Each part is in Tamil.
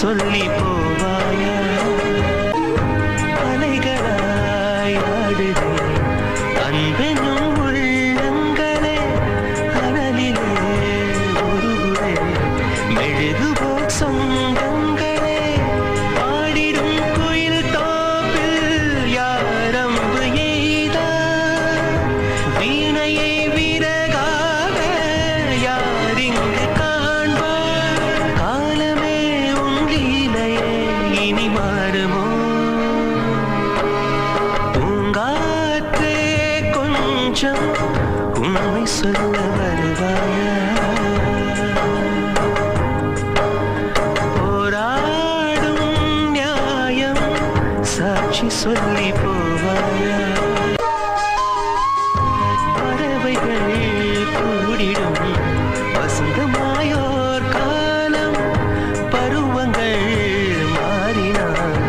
சொல்லி போவாயா அலைகளாய் ஆடுதே அன்பெனும் உள்ளங்களே அனலிலே உருகுதே மெழுகுபோ சொந்தங்களே பாடிடும் குயில் தோப்பில் யாரம்பு எய்தா வீணையை வீரகாக யாரிங்கு காண்பார் காலமே உங்களையே இனி மாறுமோ பூங்காற்றே கொஞ்சம் உண்மை சொல்ல வருவாயா போராடும் நியாயம் சாட்சி சொல்லி போவாயா பறவைகள் கூடிடும் வசந்தமாயோர் காலம் பருவங்கள் மாறினால்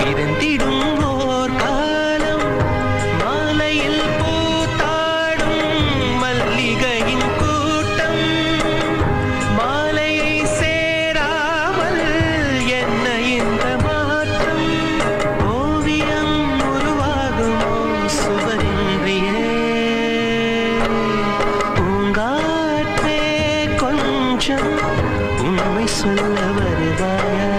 பிறந்திடும் ஓர் காலம் மாலையில் பூத்தாடும் மல்லிகையின் கூட்டம் மாலையை சேராமல் என்ன இந்த மாற்றம் ஓவியம் உருவாகுமோ சுவரின்றியே பூங்காற்றே கொஞ்சம் உண்மை சொல்ல வருவாயா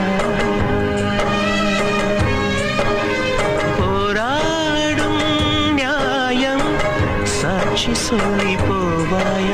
போராடும் நியாயம் சாட்சி சொல்லி போவாயா